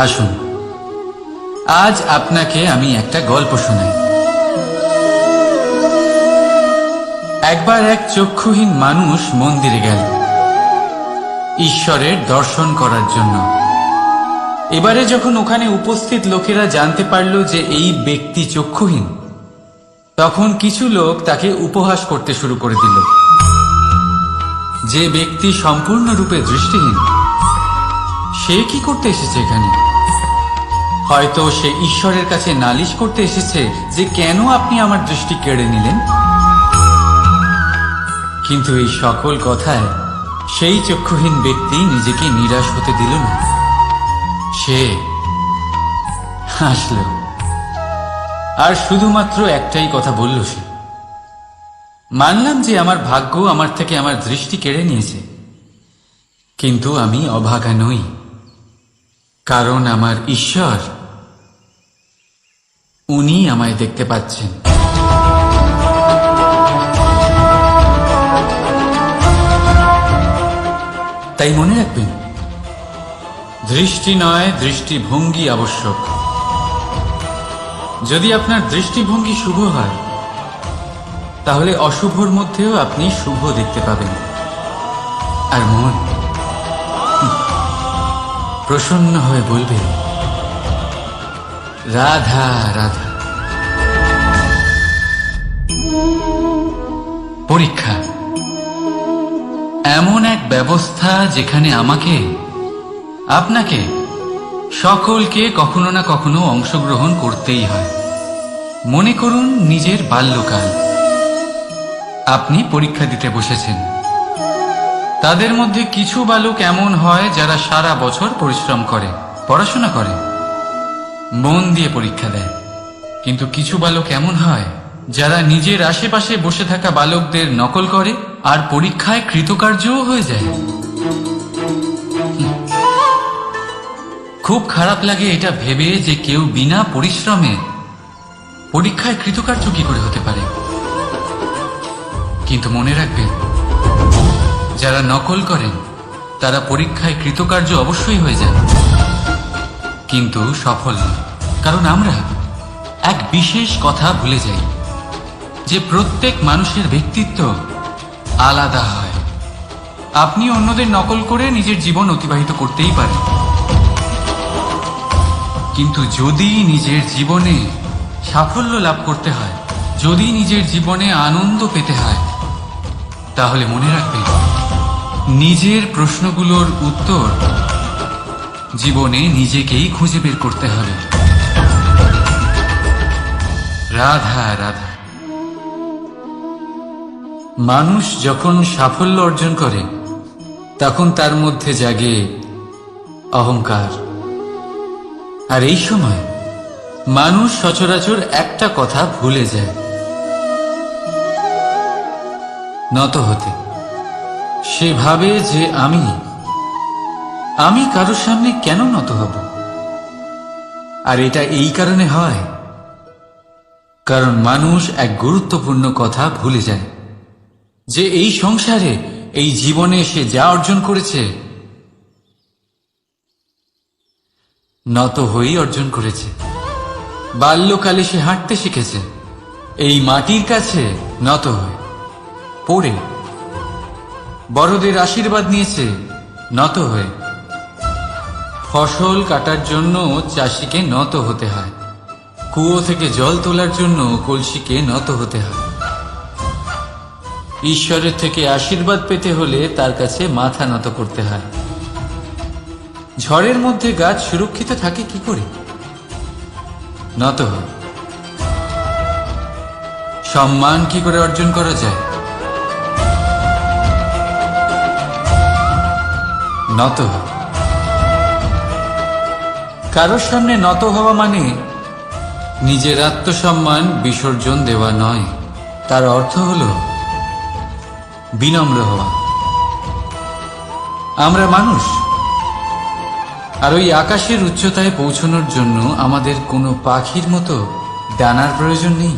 আসুন, আজ আপনাকে আমি একটা গল্প শোনাই। একবার এক চক্ষুহীন মানুষ মন্দিরে গেল ঈশ্বরের দর্শন করার জন্য। এবারে যখন ওখানে উপস্থিত লোকেরা জানতে পারল যে এই ব্যক্তি চক্ষুহীন, তখন কিছু লোক তাকে উপহাস করতে শুরু করে দিল। যে ব্যক্তি সম্পূর্ণরূপে দৃষ্টিহীন, সে কি করতে এসেছে এখানে? হয়তো সে ঈশ্বরের কাছে নালিশ করতে এসেছে যে কেন আপনি আমার দৃষ্টি কেড়ে নিলেন। কিন্তু এই সকল কথায় সেই চক্ষুহীন ব্যক্তি নিজেকে নিরাশ হতে দিল না। সে হাসল আর শুধুমাত্র একটাই কথা বলল সে, মানলাম যে আমার ভাগ্য আমার থেকে আমার দৃষ্টি কেড়ে নিয়েছে, কিন্তু আমি অভাগা নই, কারণ আমার ঈশ্বর, উনি আমায় দেখতে পাচ্ছেন। তাই মনে রাখবেন, দৃষ্টি নয়, দৃষ্টিভঙ্গি আবশ্যক। যদি আপনার দৃষ্টিভঙ্গি শুভ হয়, তাহলে অশুভর মধ্যেও আপনি শুভ দেখতে পাবেন। আর মন প্রসন্ন হয়ে বলবে, রাধা রাধা। পরীক্ষা এমন এক ব্যবস্থা যেখানে আমাকে, আপনাকে, সকলকে কখনো না কখনো অংশগ্রহণ করতেই হয়। মনে করুন নিজের বাল্যকাল। আপনি পরীক্ষা দিতে বসেছেন। তাদের মধ্যে কিছু বালক এমন হয় যারা সারা বছর পরিশ্রম করে, পড়াশোনা করে, মন দিয়ে পরীক্ষা দেয়। কিন্তু কিছু বালক এমন হয় যারা নিজের আশেপাশে বসে থাকা বালকদের নকল করে আর পরীক্ষায় কৃতকার্যও হয়ে যায়। খুব খারাপ লাগে এটা ভেবে যে কেউ বিনা পরিশ্রমে পরীক্ষায় কৃতকার্য কি করে হতে পারে। কিন্তু মনে রাখবেন, যারা নকল করেন তারা পরীক্ষায় কৃতকার্য অবশ্যই হয়ে যায়, কিন্তু সফল না। কারণ আমরা এক বিশেষ কথা ভুলে যাই, যে প্রত্যেক মানুষের ব্যক্তিত্ব আলাদা হয়। আপনি অন্যদের নকল করে নিজের জীবন অতিবাহিত করতেই পারেন, কিন্তু যদি নিজের জীবনে সাফল্য লাভ করতে হয়, যদি নিজের জীবনে আনন্দ পেতে হয়, তাহলে মনে রাখবেন, নিজের প্রশ্নগুলোর উত্তর জীবনে নিজেকেই খুঁজে বের করতে হবে। রাধা রাধা। মানুষ যখন সাফল্য অর্জন করে, তখন তার মধ্যে জাগে অহংকার। আর এই সময় মানুষ সচরাচর একটা কথা ভুলে যায়, নত হতে। সে ভাবে যে আমি কারোর সামনে কেন নত হব। আর এটা এই কারণে হয়, কারণ মানুষ এক গুরুত্বপূর্ণ কথা ভুলে যায়, যে এই সংসারে, এই জীবনে সে যা অর্জন করেছে, নত হয়েই অর্জন করেছে। বাল্যকালে সে হাঁটতে শিখেছে এই মাটির কাছে নত হয়ে, পড়ে। বড়দের আশীর্বাদ নিয়েছে নত হয়ে। ফসল কাটার জন্য চাষিকে নত হতে হয়, কুয়ো থেকে জল তোলার জন্য কলসিকে নত হতে হয়। ঈশ্বরের থেকে আশীর্বাদ পেতে হলে তার কাছে মাথা নত করতে হয়। ঝড়ের মধ্যে গাছ সুরক্ষিত থাকে কি করে? নত হয়। সম্মান কি করে অর্জন করা যায়? নত হয়। কারোর সামনে নত হওয়া মানে নিজের আত্মসম্মান বিসর্জন দেওয়া নয়। তার অর্থ হল বিনম্র হওয়া। আমরা মানুষ, আর ওই আকাশের উচ্চতায় পৌঁছানোর জন্য আমাদের কোনো পাখির মতো ডানার প্রয়োজন নেই।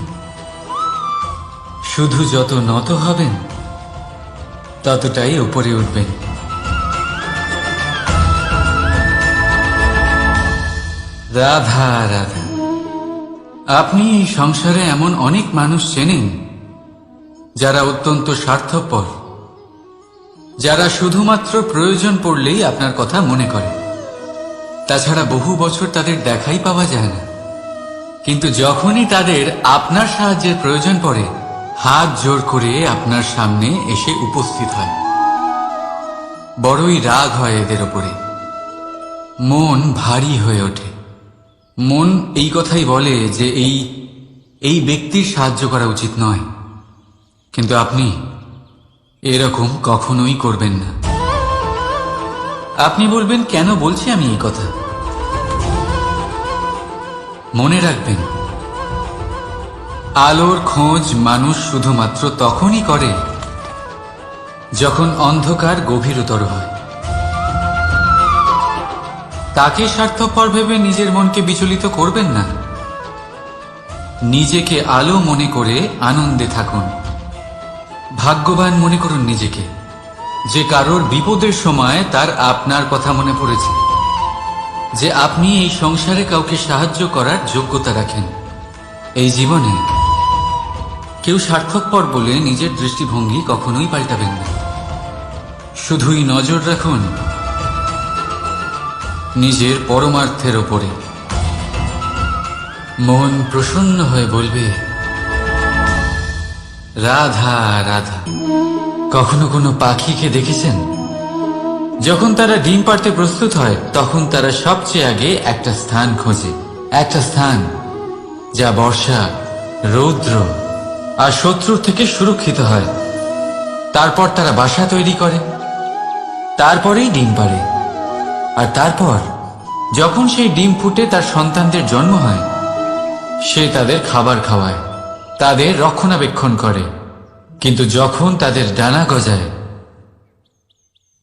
শুধু যত নত হবেন, ততটাই উপরে উঠবেন। রাধা রাধা, আপনি এই সংসারে এমন অনেক মানুষ চেনেন যারা অত্যন্ত স্বার্থপর, যারা শুধুমাত্র প্রয়োজন পড়লেই আপনার কথা মনে করে। তাছাড়া বহু বছর তাদের দেখাই পাওয়া যায় না, কিন্তু যখনই তাদের আপনার সাহায্যের প্রয়োজন পড়ে হাত জোর করে আপনার সামনে এসে উপস্থিত হয়। বড়ই রাগ হয় এদের ওপরে, মন ভারী হয়ে ওঠে। মন এই কথাই বলে যে এই ব্যক্তির সাহায্য করা উচিত নয়, কিন্তু আপনি এরকম কখনোই করবেন না। আপনি বলবেন, কেন বলছি আমি এই কথা? মনে রাখবেন, আলোর খোঁজ মানুষ শুধুমাত্র তখনই করে যখন অন্ধকার গভীরতর হয়। তাকে স্বার্থপর ভেবে নিজের মনকে বিচলিত করবেন না। নিজেকে আলো মনে করে আনন্দে থাকুন। ভাগ্যবান মনে করুন নিজেকে, যে কারোর বিপদের সময় তার আপনার কথা মনে পড়েছে, যে আপনি এই সংসারে কাউকে সাহায্য করার যোগ্যতা রাখেন। এই জীবনে কেউ স্বার্থপর বলে নিজের দৃষ্টিভঙ্গি কখনোই পাল্টাবেন না। শুধুই নজর রাখুন নিজের পরমার্থের ওপরে। মন প্রসন্ন হয়ে বলবে, রাধা রাধা। কখনো কোনো পাখিকে দেখেছেন? যখন তারা ডিম পাড়তে প্রস্তুত হয় তখন তারা সবচেয়ে আগে একটা স্থান খোঁজে, একটা স্থান যা বর্ষা, রৌদ্র আর শত্রুর থেকে সুরক্ষিত হয়। তারপর তারা বাসা তৈরি করে, তারপরেই ডিম পাড়ে। আর তারপর যখন সেই ডিম ফুটে তার সন্তানদের জন্ম হয়, সে তাদের খাবার খাওয়ায়, তাদের রক্ষণাবেক্ষণ করে। কিন্তু যখন তাদের ডানা গজায়,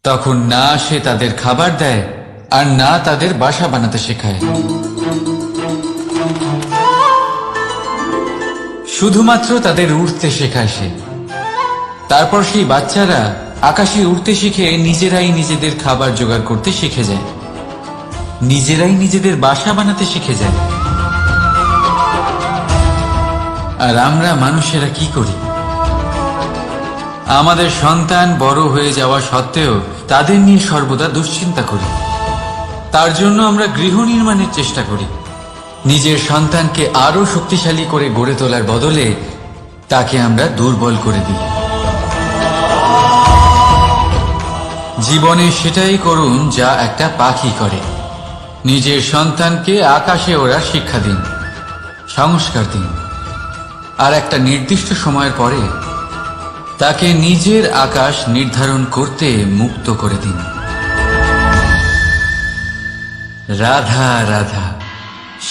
তখন না সে তাদের খাবার দেয় আর না তাদের বাসা বানাতে শেখায়। শুধুমাত্র তাদের উড়তে শেখায় সে। তারপর সেই বাচ্চারা আকাশে উড়তে শিখে নিজেরাই নিজেদের খাবার জোগাড় করতে শিখে যায়, নিজেরাই নিজেদের বাসা বানাতে শিখে যায়। আর আমরা মানুষেরা কি করি? আমাদের সন্তান বড় হয়ে যাওয়া সত্ত্বেও তাদের নিয়ে সর্বদা দুশ্চিন্তা করি। তার জন্য আমরা গৃহ নির্মাণের চেষ্টা করি। নিজের সন্তানকে আরো শক্তিশালী করে গড়ে তোলার বদলে তাকে আমরা দুর্বল করে দিই। জীবনে সেটাই করুন যা একটা পাখি করে। নিজের সন্তানকে আকাশে ওড়ার শিক্ষা দিন, সংস্কার দিন, আর একটা নির্দিষ্ট সময়ের পরে তাকে নিজের আকাশ নির্ধারণ করতে মুক্ত করে দিন। রাধা রাধা।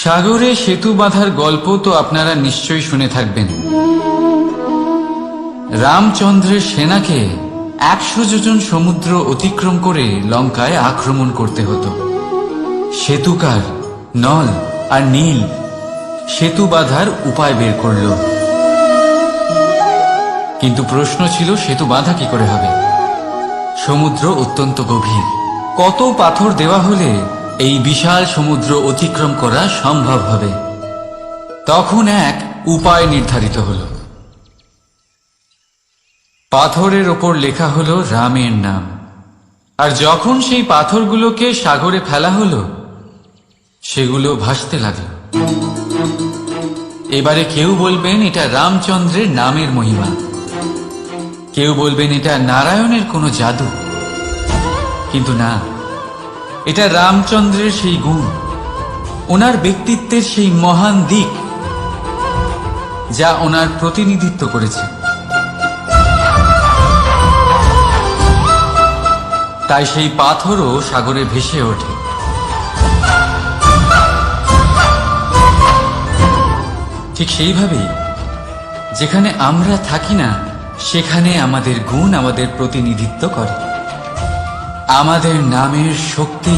সাগরে সেতু বাঁধার গল্প তো আপনারা নিশ্চয়ই শুনে থাকবেন। রামচন্দ্রের সেনাকে 100 যোজন সমুদ্র অতিক্রম করে লঙ্কায় আক্রমণ করতে হতো। সেতুকার নল আর নীল সেতু বাঁধার উপায় বের করল, কিন্তু প্রশ্ন ছিল সেতু বাঁধা কি করে হবে? সমুদ্র অত্যন্ত গভীর। কত পাথর দেওয়া হলে এই বিশাল সমুদ্র অতিক্রম করা সম্ভব হবে? তখন এক উপায় নির্ধারিত হল। পাথরের ওপর লেখা হলো রামের নাম। আর যখন সেই পাথরগুলোকে সাগরে ফেলা হলো, সেগুলো ভাসতে লাগলো। এবারে কেউ বলবেন এটা রামচন্দ্রের নামের মহিমা, কেউ বলবেন এটা নারায়ণের কোনো জাদু। কিন্তু না, এটা রামচন্দ্রের সেই গুণ, ওনার ব্যক্তিত্বের সেই মহান দিক যা ওনার প্রতিনিধিত্ব করেছে। তাই সেই পাথরও সাগরে ভেসে ওঠে। ঠিক সেইভাবেই যেখানে আমরা থাকি না, সেখানে আমাদের গুণ আমাদের প্রতিনিধিত্ব করে। আমাদের নামের শক্তি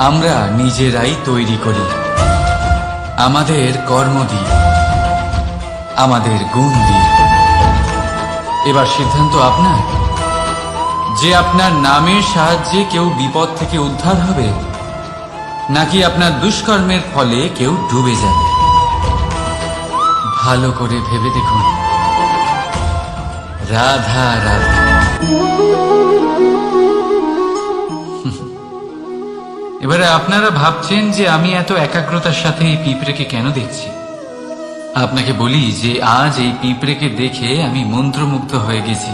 আমরা নিজেরাই তৈরি করি, আমাদের কর্ম দিয়ে, আমাদের গুণ দিয়ে। এবার সিদ্ধান্ত আপনার, যে আপনার নামের সাহায্যে কেউ বিপদ থেকে উদ্ধার হবে, নাকি আপনার দুষ্কর্মের ফলে কেউ ডুবে যাবে? ভালো করে ভেবে দেখুন। রাধা রাধা। এবারে আপনারা ভাবছেন যে আমি এত একাগ্রতার সাথে এই পিঁপড়েকে কেন দেখছি। আপনাকে বলি যে আজ এই পিঁপড়েকে দেখে আমি মন্ত্রমুগ্ধ হয়ে গেছি।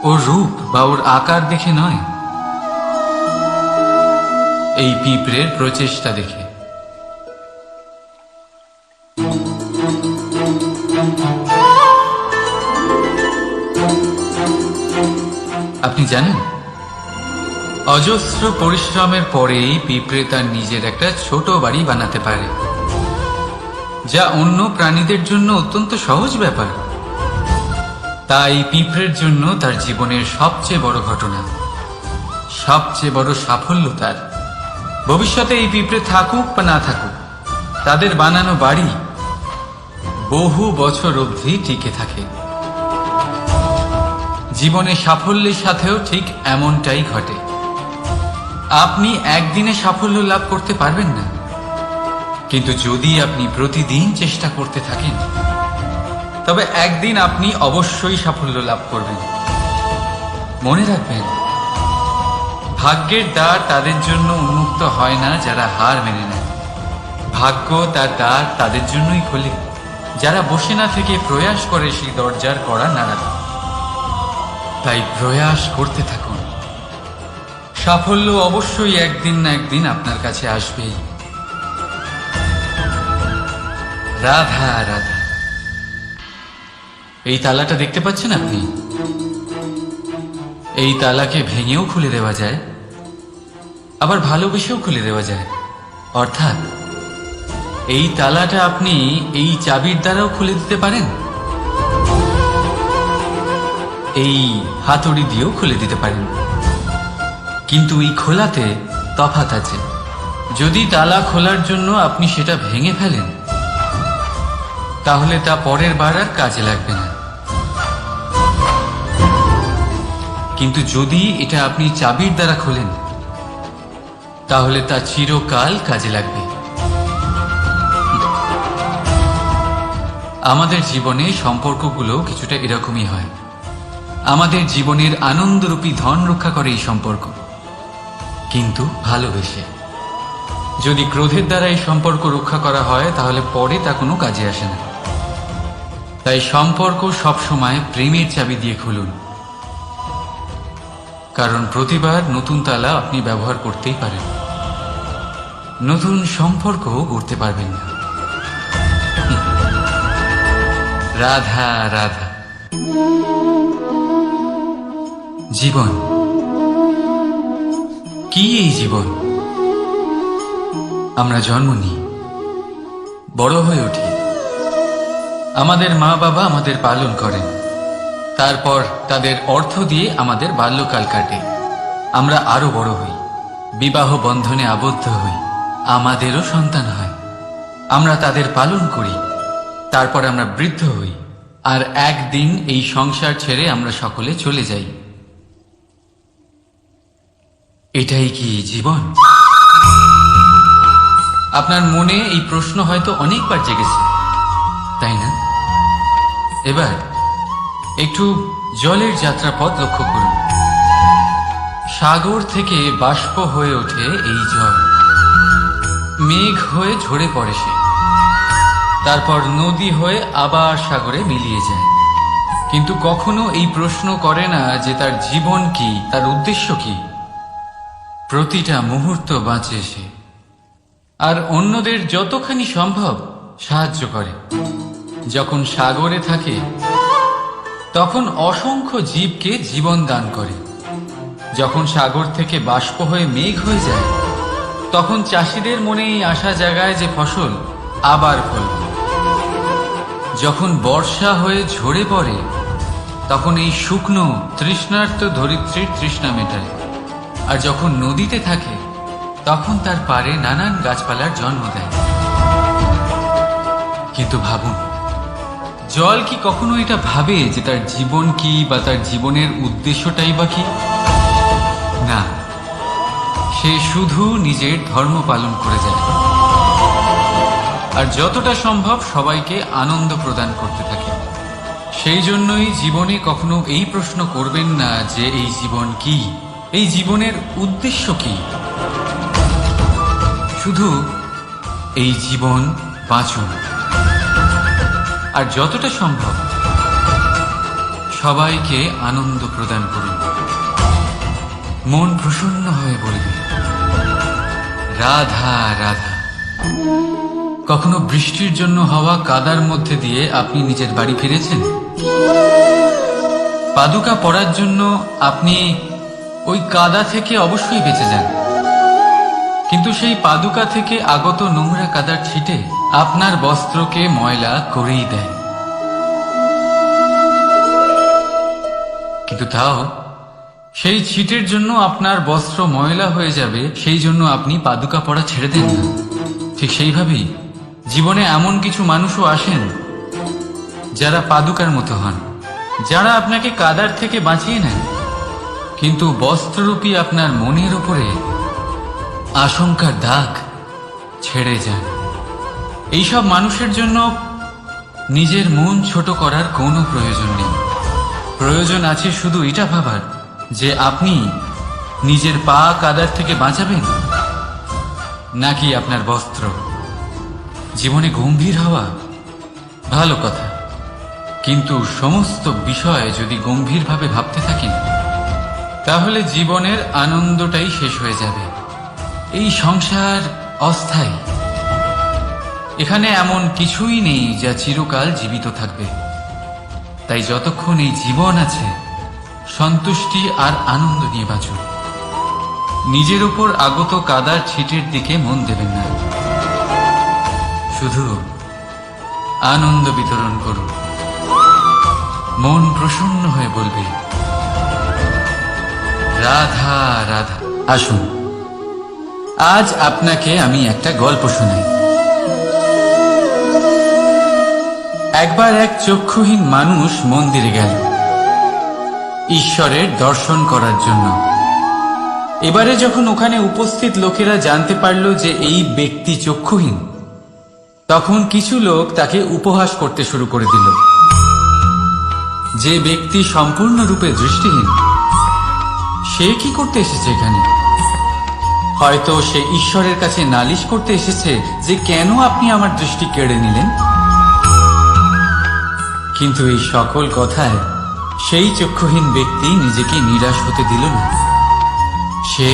ওর রূপ বা ওর আকার দেখে নয়, এই পিঁপড়ের প্রচেষ্টা দেখে। আপনি জানেন, অজস্র পরিশ্রমের পরেই পিঁপড়ে তার নিজের একটা ছোট বাড়ি বানাতে পারে, যা অন্য প্রাণীদের জন্য অত্যন্ত সহজ ব্যাপার। তাই পিঁপড়ের জন্য তার জীবনের সবচেয়ে বড় ঘটনা, সবচেয়ে বড় সাফল্য তার। ভবিষ্যতে এই পিঁপড়ে থাকুক বা না থাকুক, তাদের বানানো বাড়ি বহু বছর অবধি টিকে থাকে। জীবনে সাফল্যের সাথেও ঠিক এমনটাই ঘটে। আপনি একদিনে সাফল্য লাভ করতে পারবেন না, কিন্তু যদি আপনি প্রতিদিন চেষ্টা করতে থাকেন, তবে একদিন আপনি অবশ্যই সাফল্য লাভ করবেন। মনে রাখবেন, ভাগ্যের দ্বার তাদের জন্য উন্মুক্ত হয় না যারা হার মেনে নেয়। ভাগ্য তার দ্বার তাদের জন্যই খোলে যারা বসে না থেকে প্রয়াস করে সেই দরজার কড়া নাড়াতে। তাই প্রয়াস করতে থাকুন। সাফল্য অবশ্যই একদিন না একদিন আপনার কাছে আসবেই। রাধা রাধা। এই তালাটা দেখতে পাচ্ছেন আপনি? এই তালাকে ভেঙেও খুলে দেওয়া যায়, আবার ভালোবেসেও খুলে দেওয়া যায়। অর্থাৎ এই তালাটা আপনি এই চাবির দ্বারাও খুলে দিতে পারেন, এই হাতুড়ি দিয়েও খুলে দিতে পারেন। কিন্তু এই খোলাতে তফাৎ আছে। যদি তালা খোলার জন্য আপনি সেটা ভেঙে ফেলেন, তাহলে তা পরের বার আর কাজে লাগবে না। কিন্তু যদি এটা আপনি চাবির দ্বারা খোলেন, তাহলে তা চিরকাল কাজে লাগবে। আমাদের জীবনে সম্পর্কগুলো কিছুটা এরকমই হয়। আমাদের জীবনের আনন্দরূপী ধন রক্ষা করে এই সম্পর্ক, কিন্তু ভালোবেসে। যদি ক্রোধের দ্বারা এই সম্পর্ক রক্ষা করা হয়, তাহলে পরে তা কোনো কাজে আসে না। তাই সম্পর্ক সবসময় প্রেমের চাবি দিয়ে খুলুন, কারণ প্রতিবার নতুন তালা আপনি ব্যবহার করতেই পারেন, নতুন সম্পর্ক গড়তে পারবেন না। রাধা রাধা। জীবন কি? এই জীবন আমরা জন্ম নিই, বড় হয়ে উঠি, আমাদের মা বাবা আমাদের পালন করেন, তারপর তাদের অর্থ দিয়ে আমাদের বাল্যকাল কাটে। আমরা আরো বড় হই, বিবাহ বন্ধনে আবদ্ধ হই, আমাদেরও সন্তান হয়, আমরা তাদের পালন করি, তারপর আমরা বৃদ্ধ হই, আর একদিন এই সংসার ছেড়ে আমরা সকলে চলে যাই। এটাই কি জীবন? আপনার মনে এই প্রশ্ন হয়তো অনেকবার জেগেছে, তাই না? এবার একটু জলের যাত্রাপথ লক্ষ্য করুন। সাগর থেকে বাষ্প হয়ে ওঠে এই জল, মেঘ হয়ে ঝরে পড়ে সে, তারপর নদী হয়ে আবার সাগরে মিলিয়ে যায়। কিন্তু কখনো এই প্রশ্ন করে না যে তার জীবন কি, তার উদ্দেশ্য কি। প্রতিটা মুহূর্ত বাঁচে সে, আর অন্যদের যতখানি সম্ভব সাহায্য করে। যখন সাগরে থাকে, তখন অসংখ্য জীবকে জীবন দান করে। যখন সাগর থেকে বাষ্প হয়ে মেঘ হয়ে যায়, তখন চাষিদের মনে এই আশা জাগায় যে ফসল আবার ফলবে। যখন বর্ষা হয়ে ঝরে পড়ে, তখন এই শুকনো তৃষ্ণার্ত ধরিত্রীর তৃষ্ণা মেটায়। আর যখন নদীতে থাকে, তখন তার পাড়ে নানান গাছপালার জন্ম দেয়। কিন্তু ভাবুন, জল কি কখনো এটা ভাবে যে তার জীবন কি বা তার জীবনের উদ্দেশ্যটাই বা কি? না, সে শুধু নিজের ধর্ম পালন করে যায় আর যতটা সম্ভব সবাইকে আনন্দ প্রদান করতে থাকে। সেই জন্যই জীবনে কখনো এই প্রশ্ন করবেন না যে এই জীবন কি, এই জীবনের উদ্দেশ্য কি। শুধু এই জীবন বাঁচুন আর যতটা সম্ভব সবাইকে আনন্দ প্রদান করুন। মন প্রসন্ন হয়ে বলবে রাধা রাধা। কখনো বৃষ্টির জন্য হওয়া কাদার মধ্যে দিয়ে আপনি নিজের বাড়ি ফিরেছেন? পাদুকা পরার জন্য আপনি ওই কাদা থেকে অবশ্যই বেঁচে যান, কিন্তু সেই পাদুকা থেকে আগত নোংরা কাদার ছিটে আপনার বস্ত্রকে ময়লা করেই দেয়। কিন্তু তাও সেই ছিটের জন্য আপনার বস্ত্র ময়লা হয়ে যাবে, সেই জন্য আপনি পাদুকা পরা ছেড়ে দেন না। ঠিক সেইভাবেই জীবনে এমন কিছু মানুষও আসেন যারা পাদুকার মতো হন, যারা আপনাকে কাদার থেকে বাঁচিয়ে নেন, কিন্তু বস্ত্ররূপী আপনার মনের উপরে আশঙ্কার দাগ ছেড়ে যান। এইসব মানুষের জন্য নিজের মন ছোট করার কোনো প্রয়োজন নেই। প্রয়োজন আছে শুধু এটা ভাবার যে আপনি নিজের পা কাদার থেকে বাঁচাবেন নাকি আপনার বস্ত্র। জীবনে গম্ভীর হওয়া ভালো কথা, কিন্তু সমস্ত বিষয় যদি গম্ভীরভাবে ভাবতে থাকেন তাহলে জীবনের আনন্দটাই শেষ হয়ে যাবে। এই সংসার অস্থায়ী, এখানে এমন কিছুই নেই যা চিরকাল জীবিত থাকবে। তাই যতক্ষণ এই জীবন আছে সন্তুষ্টি আর আনন্দ নিয়ে বাঁচুন। নিজের উপর আগত কাদার ছিটের দিকে মন দেবেন না, শুধু আনন্দ বিতরণ করুন। মন প্রসন্ন হয়ে বলবে রাধা রাধা। আসুন আজ আপনাকে আমি একটা গল্প শোনাই। একবার এক চক্ষুহীন মানুষ মন্দিরে গেল ঈশ্বরের দর্শন করার জন্য। এবারে যখন ওখানে উপস্থিত লোকেরা জানতে পারল যে এই ব্যক্তি চক্ষুহীন, তখন কিছু লোক তাকে উপহাস করতে শুরু করে দিল। যে ব্যক্তি সম্পূর্ণরূপে দৃষ্টিহীন, সে কি করতে এসেছে এখানে? হয়তো সে ঈশ্বরের কাছে নালিশ করতে এসেছে যে কেন আপনি আমার দৃষ্টি কেড়ে নিলেন। কিন্তু এই সকল কথায় সেই চক্ষুহীন ব্যক্তি নিজেকে নিরাশ হতে দিল না। সে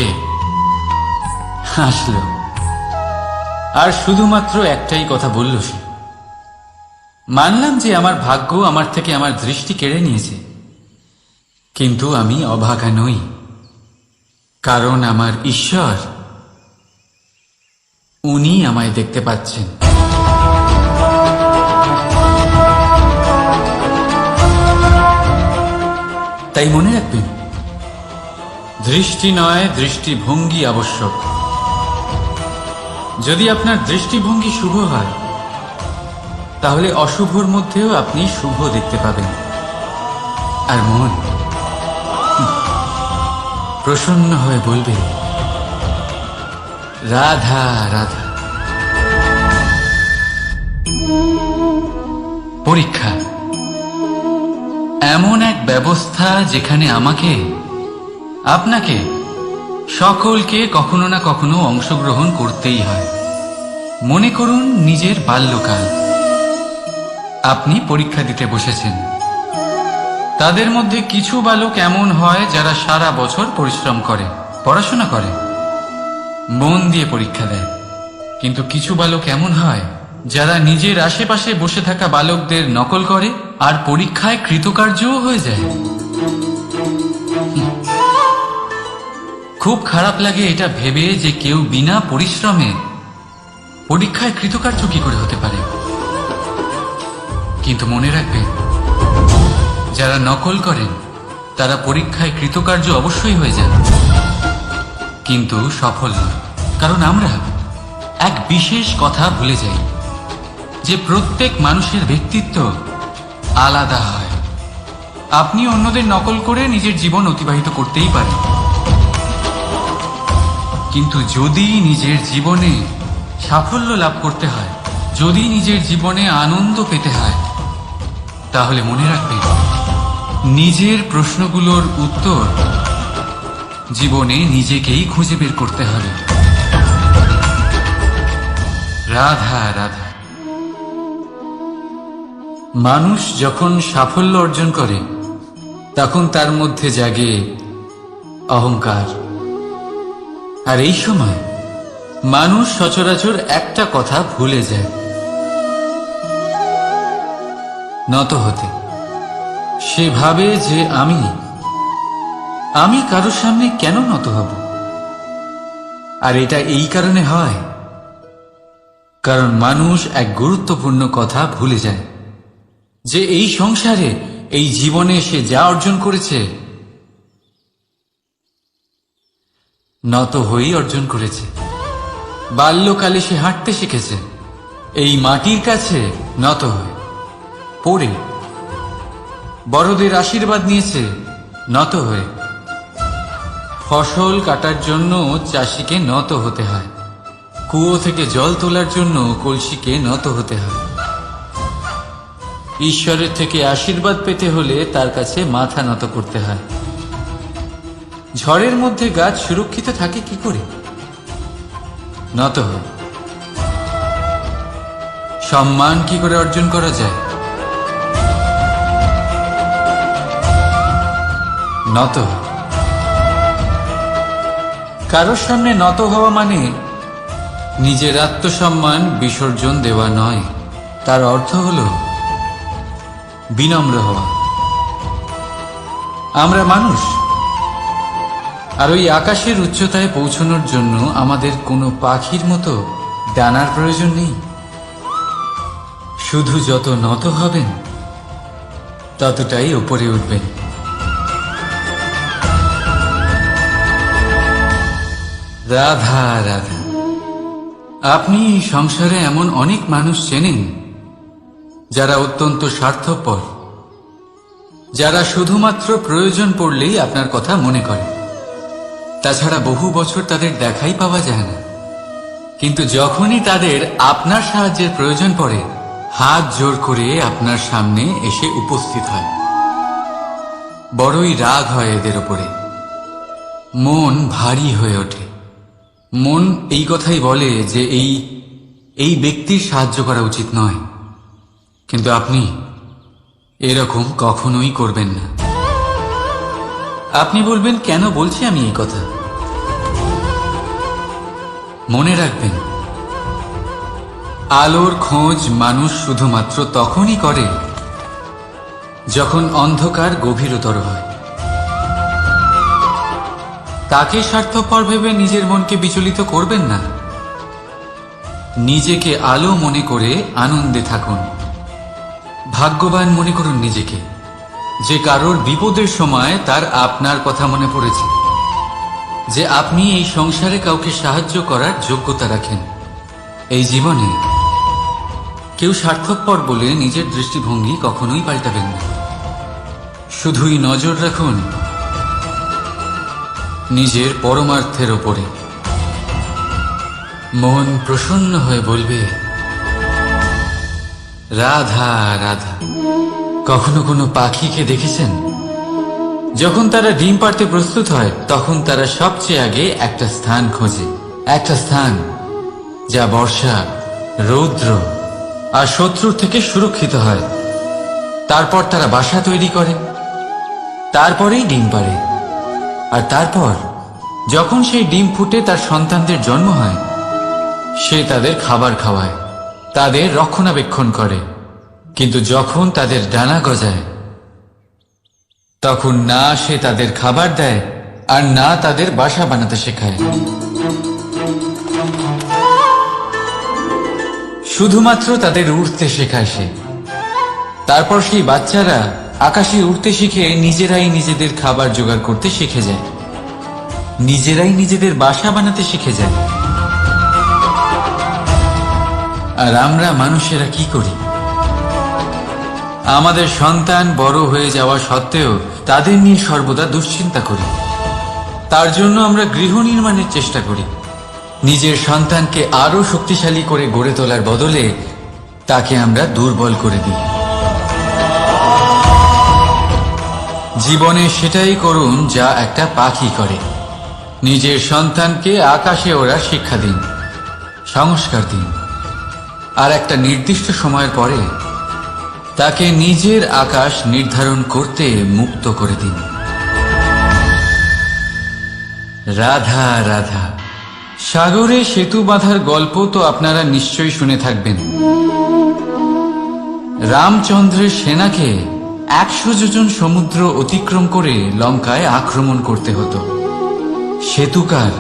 হাসল আর শুধুমাত্র একটাই কথা বলল সে, মানলাম যে আমার ভাগ্য আমার থেকে আমার দৃষ্টি কেড়ে নিয়েছে, কিন্তু আমি অভাগা নই, কারণ আমার ঈশ্বর উনি আমায় দেখতে পাচ্ছেন। তাই মনে রাখবেন, দৃষ্টি নয় দৃষ্টিভঙ্গি আবশ্যক। যদি আপনার দৃষ্টিভঙ্গি শুভ হয় তাহলে অশুভর মধ্যেও আপনি শুভ দেখতে পাবেন। আর মন প্রসন্ন হয়ে বলবে রাধা রাধা। পরীক্ষা এমন এক ব্যবস্থা যেখানে আমাকে, আপনাকে, সকলকে কখনো না কখনো অংশগ্রহণ করতেই হয়। মনে করুন নিজের বাল্যকাল। আপনি পরীক্ষা দিতে বসেছেন। তাদের মধ্যে কিছু বালক এমন হয় যারা সারা বছর পরিশ্রম করে, পড়াশোনা করে, মন দিয়ে পরীক্ষা দেয়। কিন্তু কিছু বালক এমন হয় যারা নিজের আশেপাশে বসে থাকা বালকদের নকল করে আর পরীক্ষায় কৃতকার্যও হয়ে যায়। খুব খারাপ লাগে এটা ভেবে যে কেউ বিনা পরিশ্রমে পরীক্ষায় কৃতকার্য কি করে হতে পারে। কিন্তু মনে রাখবেন, যারা নকল করেন তারা পরীক্ষায় কৃতকার্য অবশ্যই হয়ে যান, কিন্তু সফল নয়। কারণ আমরা এক বিশেষ কথা ভুলে যাই যে প্রত্যেক মানুষের ব্যক্তিত্ব আলাদা হয়। আপনি অন্যদের নকল করে নিজের জীবন অতিবাহিত করতেই পারেন, কিন্তু যদি নিজের জীবনে সাফল্য লাভ করতে হয়, যদি নিজের জীবনে আনন্দ পেতে হয়, তাহলে মনে রাখবেন নিজের প্রশ্নগুলোর উত্তর জীবনে নিজেকেই খুঁজে বের করতে হবে। রাধা রাধা। মানুষ যখন সাফল্য অর্জন করে তখন তার মধ্যে জাগে অহংকার, আর এই সময় মানুষ সচরাচর একটা কথা ভুলে যায়, নত হতে। সে ভাবে যে আমি কারোর সামনে কেন নত হব? আর এটা এই কারণে হয় কারণ মানুষ এক গুরুত্বপূর্ণ কথা ভুলে যায়, যে এই সংসারে, এই জীবনে সে যা অর্জন করেছে নত হয়েই অর্জন করেছে। বাল্যকালে সে হাঁটতে শিখেছে এই মাটির কাছে নত হয়ে, পড়ে। বড়দের আশীর্বাদ নিয়েছে নত হয়ে। ফসল কাটার জন্য চাষিকে নত হতে হয়, কুয়ো থেকে জল তোলার জন্য কলসিকে নত হতে হয়। ঈশ্বরের থেকে আশীর্বাদ পেতে হলে তার কাছে মাথা নত করতে হয়। ঝড়ের মধ্যে গাছ সুরক্ষিত থাকে কি করে? নত হয়। সম্মান কি করে অর্জন করা যায়? নত হয়। কারোর সামনে নত হওয়া মানে নিজের আত্মসম্মান বিসর্জন দেওয়া নয়, তার অর্থ হল বিনম্র হওয়া। আমরা মানুষ, আর ওই আকাশের উচ্চতায় পৌঁছানোর জন্য আমাদের কোনো পাখির মতো ডানার প্রয়োজন নেই। শুধু যত নত হবেন ততটাই উপরে উঠবেন। রাধা রাধা। আপনি সংসারে এমন অনেক মানুষ চেনেন যারা অত্যন্ত স্বার্থপর, যারা শুধুমাত্র প্রয়োজন পড়লেই আপনার কথা মনে করে। তাছাড়া বহু বছর তাদের দেখাই পাওয়া যায় না, কিন্তু যখনই তাদের আপনার সাহায্যের প্রয়োজন পড়ে হাত জোর করে আপনার সামনে এসে উপস্থিত হয়। বড়ই রাগ হয় এদের ওপরে, মন ভারী হয়ে ওঠে। মন এই কথাই বলে যে এই ব্যক্তির সাহায্য করা উচিত নয়, কিন্তু আপনি এরকম কখনোই করবেন না। আপনি বলবেন, কেন বলছি আমি এই কথা? মনে রাখবেন, আলোর খোঁজ মানুষ শুধুমাত্র তখনই করে যখন অন্ধকার গভীরতর হয়। তাকে স্বার্থপর ভেবে নিজের মনকে বিচলিত করবেন না। নিজেকে আলো মনে করে আনন্দে থাকুন। ভাগ্যবান মনে করুন নিজেকে, যে কারোর বিপদের সময় তার আপনার কথা মনে পড়েছে, যে আপনি এই সংসারে কাউকে সাহায্য করার যোগ্যতা রাখেন। এই জীবনে কেউ স্বার্থপর বলে নিজের দৃষ্টিভঙ্গি কখনোই পাল্টাবেন না। শুধুই নজর রাখুন নিজের পরমার্থের ওপরে। মন প্রসন্ন হয়ে বলবে, রাধা রাধা। কখনো কোনো পাখিকে দেখেছেন? যখন তারা ডিম পাড়তে প্রস্তুত হয় তখন তারা সবচেয়ে আগে একটা স্থান খোঁজে, একটা স্থান যা বর্ষা, রৌদ্র আর শত্রুর থেকে সুরক্ষিত হয়। তারপর তারা বাসা তৈরি করে, তারপরেই ডিম পাড়ে। আর তারপর যখন সেই ডিম ফুটে তার সন্তানদের জন্ম হয়, সে তাদের খাবার খাওয়ায়, তাদের রক্ষণাবেক্ষণ করে। কিন্তু যখন তাদের ডানা গজায় তখন না সে তাদের খাবার দেয় আর না তাদের বাসা বানাতে শেখায়। শুধুমাত্র তাদের উড়তে শেখায় সে। তারপর সেই বাচ্চারা আকাশে উড়তে শিখে নিজেরাই নিজেদের খাবার জোগাড় করতে শিখে যায়, নিজেরাই নিজেদের বাসা বানাতে শিখে যায়। আর আমরা মানুষেরা কি করি? আমাদের সন্তান বড় হয়ে যাওয়া সত্ত্বেও তাদের নিয়ে সর্বদা দুশ্চিন্তা করি। তার জন্য আমরা গৃহ নির্মাণের চেষ্টা করি। নিজের সন্তানকে আরো শক্তিশালী করে গড়ে তোলার বদলে তাকে আমরা দুর্বল করে দিই। জীবনে সেটাই করুন যা একটা পাখি করে। নিজের সন্তানকে আকাশে ওড়ার শিক্ষা দিন, সংস্কার দিন, আর একটা নির্দিষ্ট সময়ের পরে তাকে নিজের আকাশ নির্ধারণ করতে মুক্ত করে দিন। রাধা রাধা। সাগরে সেতু বাঁধার গল্প তো আপনারা নিশ্চয়ই শুনে থাকবেন। রামচন্দ্রের সেনাকে 100 যোজন সমুদ্র অতিক্রম করে লঙ্কায় আক্রমণ করতে হতো। সেতুকার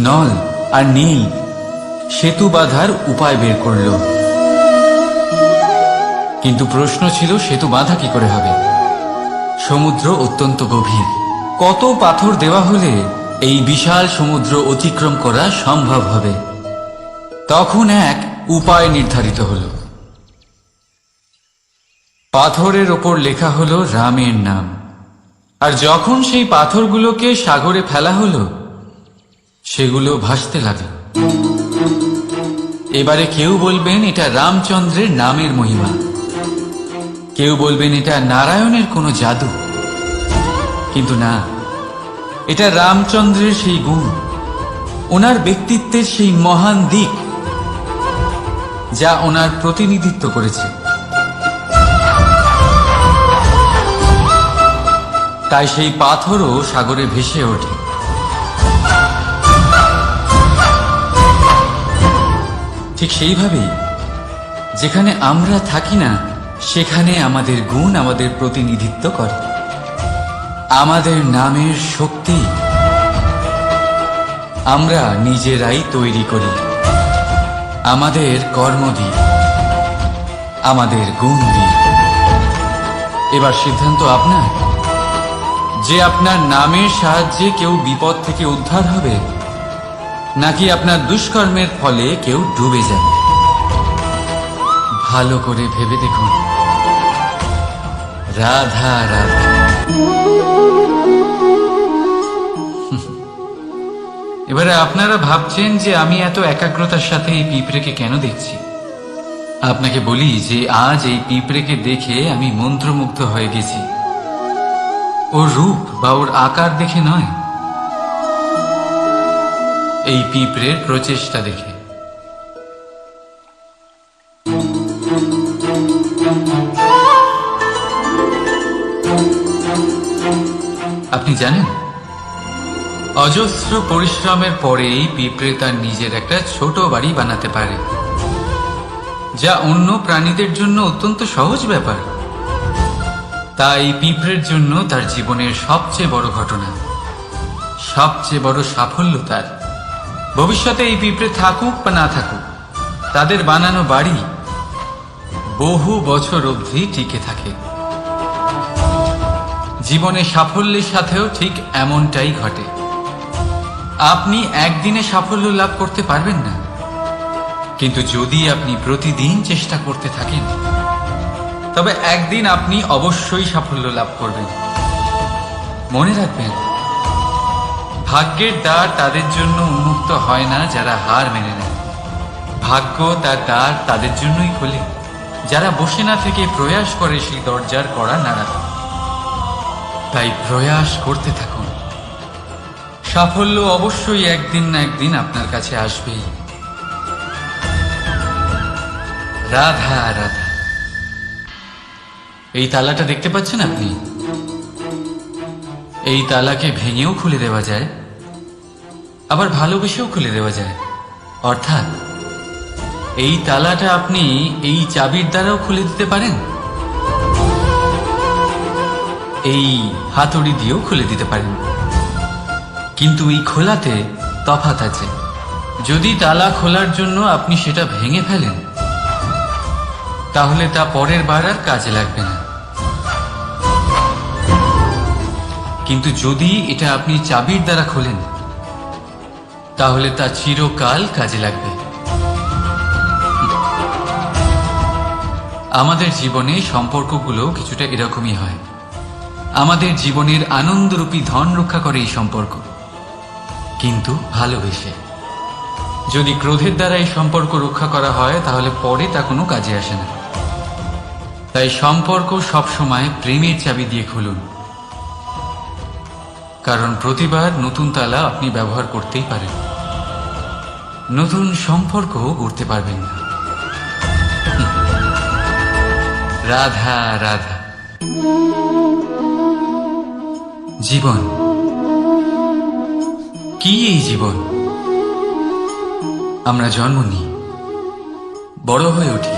নল আর নীল সেতু বাঁধার উপায় বের করল, কিন্তু প্রশ্ন ছিল সেতু বাঁধা কি করে হবে? সমুদ্র অত্যন্ত গভীর, কত পাথর দেওয়া হলে এই বিশাল সমুদ্র অতিক্রম করা সম্ভব হবে? তখন এক উপায় নির্ধারিত হল। পাথরের ওপর লেখা হলো রামের নাম, আর যখন সেই পাথরগুলোকে সাগরে ফেলা হলো সেগুলো ভাসতে লাগলো। এবারে কেউ বলবেন এটা রামচন্দ্রের নামের মহিমা, কেউ বলবেন এটা নারায়ণের কোনো জাদু, কিন্তু না, এটা রামচন্দ্রের সেই গুণ, ওনার ব্যক্তিত্বের সেই মহান দিক যা ওনার প্রতিনিধিত্ব করেছে। তাই সেই পাথরও সাগরে ভেসে ওঠে। ঠিক সেইভাবেই যেখানে আমরা থাকি না সেখানে আমাদের গুণ আমাদের প্রতিনিধিত্ব করে। আমাদের নামের শক্তি আমরা নিজেরাই তৈরি করি, আমাদের কর্ম দিয়ে, আমাদের গুণ দিয়ে। এবার সিদ্ধান্ত আপনার যে আপনার নামের সাহায্যে কেউ বিপদ থেকে উদ্ধার হবে, নাকি আপনার দুষ্কর্মের ফলে কেউ ডুবে যাবে। ভালো করে ভেবে দেখুন। রাধা রাধা। এবারে আপনারা ভাবছেন যে আমি এত একাগ্রতার সাথে এই পিঁপড়েকে কেন দেখছি। আপনাকে বলি যে আজ এই পিঁপড়েকে দেখে আমি মন্ত্রমুগ্ধ হয়ে গেছি। ওর রূপ বা ওর আকার দেখে নয়, এই পিঁপড়ের প্রচেষ্টা দেখে। আপনি জানেন, অজস্র পরিশ্রমের পরেই পিঁপড়ে তার নিজের একটা ছোট বাড়ি বানাতে পারে, যা অন্য প্রাণীদের জন্য অত্যন্ত সহজ ব্যাপার। তাই পিঁপড়ের জন্য তার জীবনের সবচেয়ে বড় ঘটনা, সবচেয়ে বড় সাফল্য তার। ভবিষ্যতে এই পিঁপড়ে থাকুক বা না থাকুক, তাদের বানানো বাড়ি বহু বছর অবধি টিকে থাকে। জীবনে সাফল্যের সাথেও ঠিক এমনটাই ঘটে। আপনি একদিনে সাফল্য লাভ করতে পারবেন না, কিন্তু যদি আপনি প্রতিদিন চেষ্টা করতে থাকেন তবে একদিন আপনি অবশ্যই সাফল্য লাভ করবেন। মনে রাখবেন, ভাগ্যের দ্বার তাদের জন্য উন্মুক্ত হয় না যারা হার মেনে নেয়। ভাগ্য তার দ্বার তাদের জন্যই খোলে যারা বসে না থেকে প্রয়াস করে সেই দরজার কড়া নাড়াতে। তাই প্রয়াস করতে থাকুন। সাফল্য অবশ্যই একদিন না একদিন আপনার কাছে আসবেই। রাধা রাধা। এই তালাটা দেখতে পাচ্ছেন আপনি? এই তালাকে ভেঙেও খুলে দেওয়া যায়, আবার ভালোবেসেও খুলে দেওয়া যায়। অর্থাৎ এই তালাটা আপনি এই চাবির দ্বারাও খুলে দিতে পারেন, এই হাতুড়ি দিয়েও খুলে দিতে পারেন। কিন্তু এই খোলাতে তফাৎ আছে। যদি তালা খোলার জন্য আপনি সেটা ভেঙে ফেলেন তাহলে তা পরের বার আর কাজে লাগবে না, কিন্তু যদি এটা আপনি চাবির দ্বারা খোলেন তাহলে তা চিরকাল কাজে লাগবে। আমাদের জীবনে সম্পর্কগুলো কিছুটা এরকমই হয়। আমাদের জীবনের আনন্দরূপী ধন রক্ষা করে এই সম্পর্ক, কিন্তু ভালোবেসে। যদি ক্রোধের দ্বারা এই সম্পর্ক রক্ষা করা হয় তাহলে পরে তা কোনো কাজে আসে না। তাই সম্পর্ক সবসময় প্রেমের চাবি দিয়ে খুলুন, কারণ প্রতিবার নতুন তালা আপনি ব্যবহার করতেই পারেন, নতুন সম্পর্ক গড়তে পারবেন না। রাধা রাধা। জীবন কি? এই জীবন আমরা জন্ম নিই, বড় হয়ে উঠি,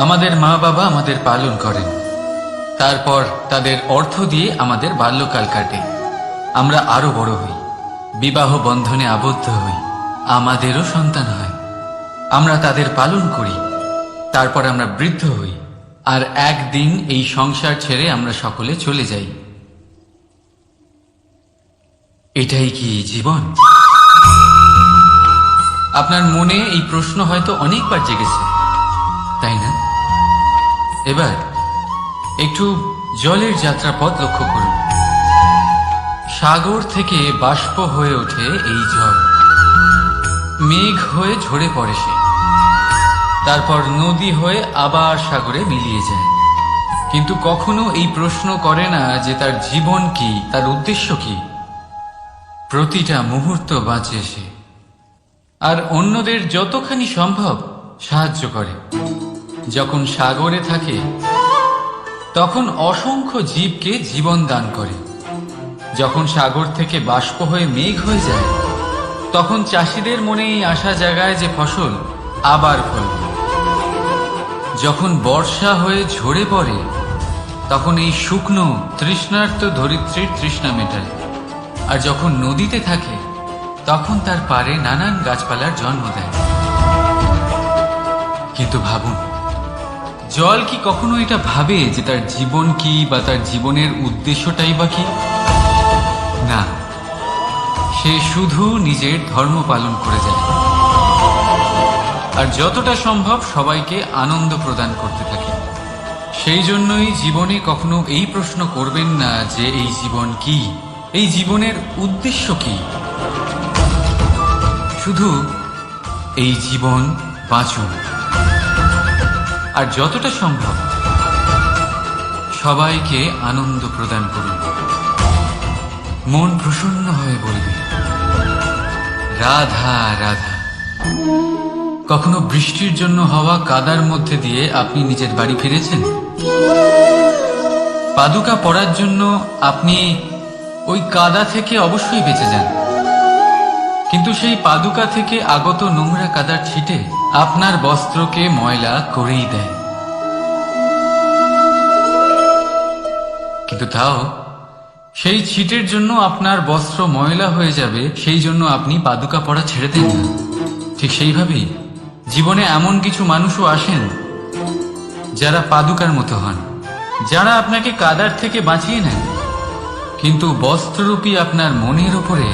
আমাদের মা বাবা আমাদের পালন করেন, তারপর তাদের অর্থ দিয়ে আমাদের বাল্যকাল কাটে, আমরা আরো বড় হই, বিবাহ বন্ধনে আবদ্ধ হই, আমাদেরও সন্তান হয়, আমরা তাদের পালন করি, তারপর আমরা বৃদ্ধ হই, আর একদিন এই সংসার ছেড়ে আমরা সকলে চলে যাই। এটাই কি জীবন? আপনার মনে এই প্রশ্ন হয়তো অনেকবার জেগেছে, তাই না? এবার একটু জলের যাত্রাপথ লক্ষ্য করুন। সাগর থেকে বাষ্প হয়ে ওঠে এই জল, মেঘ হয়ে ঝরে পড়ে সে, তারপর নদী হয়ে আবার সাগরে মিলিয়ে যায়। কিন্তু কখনো এই প্রশ্ন করে না যে তার জীবন কি, তার উদ্দেশ্য কি। প্রতিটা মুহূর্ত বাঁচে সে, আর অন্যদের যতখানি সম্ভব সাহায্য করে। যখন সাগরে থাকে তখন অসংখ্য জীবকে জীবন দান করে। যখন সাগর থেকে বাষ্প হয়ে মেঘ হয়ে যায় তখন চাষিদের মনে এই আশা জাগায় যে ফসল আবার ফলবে। যখন বর্ষা হয়ে ঝরে পড়ে তখন এই শুকনো তৃষ্ণার্ত ধরিত্রীর তৃষ্ণা মেটায়। আর যখন নদীতে থাকে তখন তার পাড়ে নানান গাছপালার জন্ম দেয়। কিন্তু ভাবুন, জল কি কখনো এটা ভাবে যে তার জীবন কি বা তার জীবনের উদ্দেশ্যটাই বা কি? না, সে শুধু নিজের ধর্ম পালন করে যায়, আর যতটা সম্ভব সবাইকে আনন্দ প্রদান করতে থাকে। সেই জন্যই জীবনে কখনো এই প্রশ্ন করবেন না যে এই জীবন কি, এই জীবনের উদ্দেশ্য কি। শুধু এই জীবন বাঁচুন, আর যতটা সম্ভব সবাইকে আনন্দ প্রদান করুন। মন প্রসন্ন হয়ে বলবে রাধা রাধা। কখনো বৃষ্টির জন্য হওয়া কাদার মধ্যে দিয়ে আপনি নিজের বাড়ি ফিরেছেন? পাদুকা পরার জন্য আপনি ওই কাদা থেকে অবশ্যই বেঁচে যান, কিন্তু সেই পাদুকা থেকে আগত নোংরা কাদার ছিটে আপনার বস্ত্রকে ময়লা করেই দেয়। কিন্তু তাও সেই ছিটের জন্য আপনার বস্ত্র ময়লা হয়ে যাবে, সেই জন্য আপনি পাদুকা পরা ছেড়ে দেন না। ঠিক সেইভাবেই জীবনে এমন কিছু মানুষও আসেন যারা পাদুকার মতো হন, যারা আপনাকে কাদার থেকে বাঁচিয়ে নেন, কিন্তু বস্ত্ররূপী আপনার মনের উপরে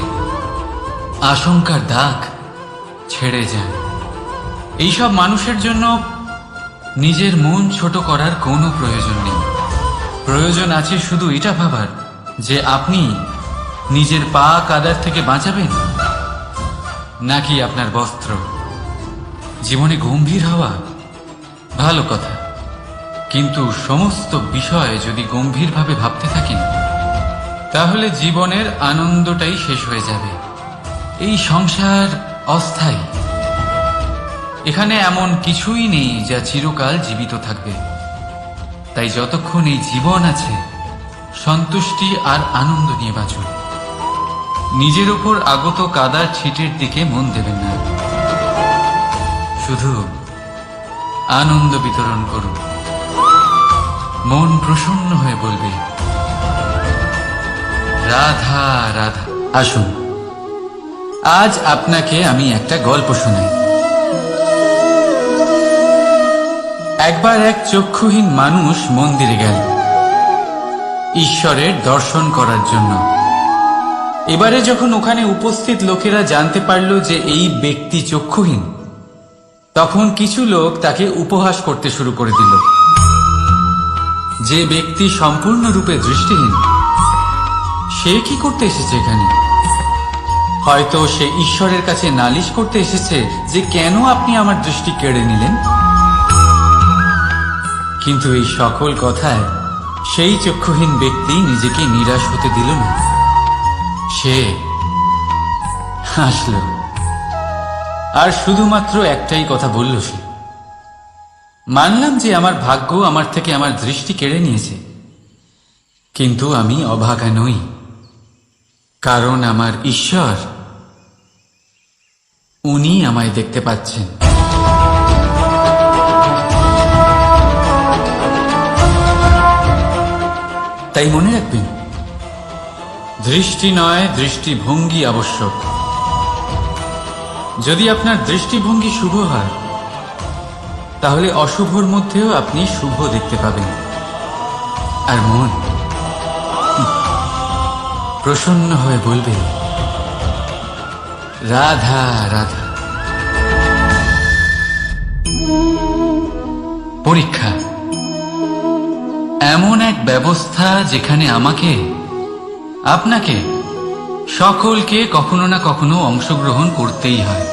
আশঙ্কার দাগ ছেড়ে যান। এইসব মানুষের জন্য নিজের মন ছোট করার কোনো প্রয়োজন নেই। প্রয়োজন আছে শুধু এটা ভাবার যে আপনি নিজের পা কাদার থেকে বাঁচাবেন নাকি আপনার বস্ত্র। জীবনে গম্ভীর হওয়া ভালো কথা, কিন্তু সমস্ত বিষয় যদি গম্ভীরভাবে ভাবতে থাকেন তাহলে জীবনের আনন্দটাই শেষ হয়ে যাবে। এই সংসার অস্থায়ী, এখানে এমন কিছুই নেই যা চিরকাল জীবিত থাকবে। তাই যতক্ষণ এই জীবন আছে সন্তুষ্টি আর আনন্দ নিয়ে বাঁচুন। নিজের ওপর আগত কাদার ছিটের দিকে মন দেবেন না, শুধু আনন্দ বিতরণ করুন। মন প্রসন্ন হয়ে বলবে রাধা রাধা। আসুন, আজ আপনাকে আমি একটা গল্প শোনাই। একবার এক চক্ষুহীন মানুষ মন্দিরে গেল ঈশ্বরের দর্শন করার জন্য। এবারে যখন ওখানে উপস্থিত লোকেরা জানতে পারল যে এই ব্যক্তি চক্ষুহীন, তখন কিছু লোক তাকে উপহাস করতে শুরু করে দিল। যে ব্যক্তি সম্পূর্ণরূপে দৃষ্টিহীন, সে কি করতে এসেছে এখানে? হয়তো সে ঈশ্বরের কাছে নালিশ করতে এসেছে যে কেন আপনি আমার দৃষ্টি কেড়ে নিলেন। কিন্তু এই সকল কথায় সেই চক্ষুহীন ব্যক্তি নিজেকে নিরাশ হতে দিল না। সে হাসল আর শুধুমাত্র একটাই কথা বলল সে, মানলাম যে আমার ভাগ্য আমার থেকে আমার দৃষ্টি কেড়ে নিয়েছে, কিন্তু আমি অভাগা নই, কারণ আমার ঈশ্বর উনি আমায় দেখতে পাচ্ছেন। তাই মনে রাখবেন, দৃষ্টি নয় দৃষ্টিভঙ্গি আবশ্যক। যদি আপনার দৃষ্টিভঙ্গি শুভ হয় তাহলে অশুভর মধ্যেও আপনি শুভ দেখতে পাবেন। আর মন প্রসন্ন হয়ে বলবে, রাধা রাধা। পরীক্ষা এমন এক ব্যবস্থা যেখানে আমাকে, আপনাকে, সকলকে কখনো না কখনো অংশগ্রহণ করতেই হয়।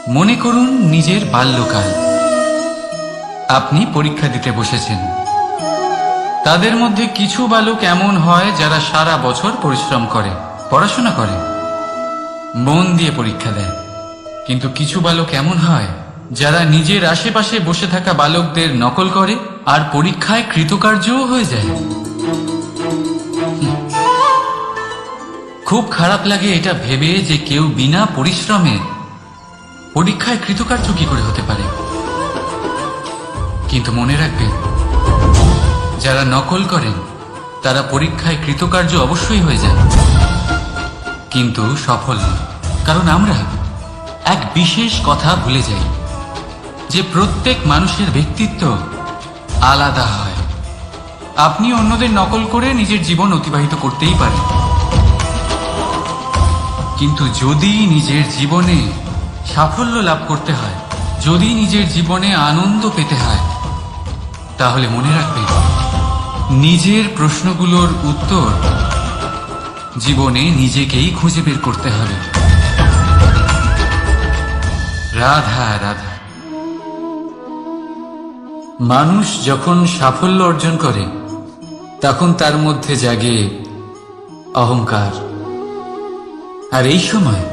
মনে করুন নিজের বাল্যকাল। আপনি পরীক্ষা দিতে বসেছেন। তাদের মধ্যে কিছু বালক এমন হয় যারা সারা বছর পরিশ্রম করে, পড়াশোনা করে, মন দিয়ে পরীক্ষা দেয়। কিন্তু কিছু বালক এমন হয় যারা নিজের আশেপাশে বসে থাকা বালকদের নকল করে আর পরীক্ষায় কৃতকার্যও হয়ে যায়। খুব খারাপ লাগে এটা ভেবে যে কেউ বিনা পরিশ্রমে পরীক্ষায় কৃতকার্য কি করে হতে পারে। কিন্তু মনে রাখবেন, যারা নকল করেন তারা পরীক্ষায় কৃতকার্য অবশ্যই হয়ে যায়, কিন্তু সফল নয়। কারণ আমরা এক বিশেষ কথা ভুলে যাই যে প্রত্যেক মানুষের ব্যক্তিত্ব আলাদা হয়। আপনি অন্যদের নকল করে নিজের জীবন অতিবাহিত করতেই পারেন, কিন্তু যদি নিজের জীবনে সাফল্য লাভ করতে হয়, যদি নিজের জীবনে আনন্দ পেতে হয়, তাহলে মনে রাখবেন, নিজের প্রশ্নগুলোর উত্তর জীবনে নিজেকেই খুঁজে বের করতে হবে। রাধা রাধা। মানুষ যখন সাফল্য অর্জন করে তখন তার মধ্যে জাগে অহংকার। আর এই সময়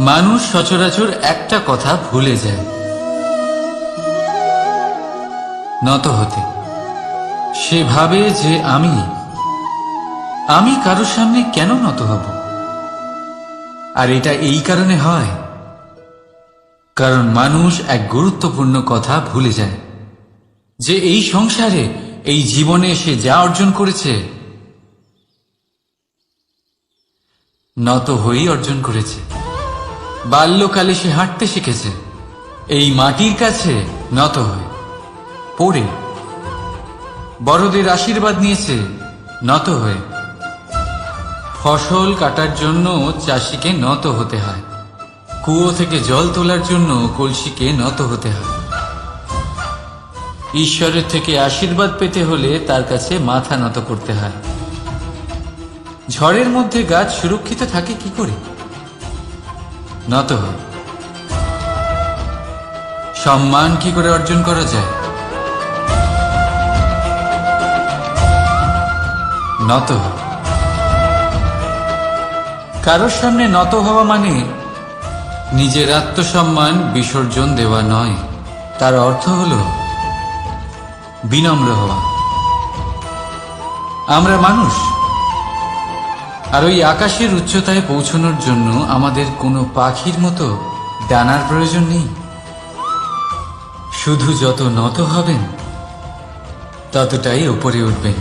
মানুষ সচরাচর একটা কথা ভুলে যায়, নত হতে। সে ভাবে যে আমি কারোর সামনে কেন নত হব। আর এটা এই কারণে হয় কারণ মানুষ এক গুরুত্বপূর্ণ কথা ভুলে যায় যে এই সংসারে, এই জীবনে সে যা অর্জন করেছে নত হয়েই অর্জন করেছে। বাল্যকালে সে হাঁটতে শিখেছে এই মাটির কাছে নত হয়ে, পড়ে। বড়দের আশীর্বাদ নিয়েছে নত হয়ে। ফসল কাটার জন্য চাষিকে নত হতে হয়, কুয়ো থেকে জল তোলার জন্য কলসিকে নত হতে হয়। ঈশ্বরের থেকে আশীর্বাদ পেতে হলে তার কাছে মাথা নত করতে হয়। ঝড়ের মধ্যে গাছ সুরক্ষিত থাকে কি করে? নত হয়। সম্মান কি করে অর্জন করা যায়? নত হয়। কারোর সামনে নত হওয়া মানে নিজের আত্মসম্মান বিসর্জন দেওয়া নয়। তার অর্থ হল বিনম্র হওয়া। আমরা মানুষ, আর ওই আকাশের উচ্চতায় পৌঁছানোর জন্য আমাদের কোনো পাখির মতো ডানার প্রয়োজন নেই। শুধু যত নত হবেন ততটাই উপরে উঠবেন।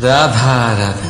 রাধা রাধা।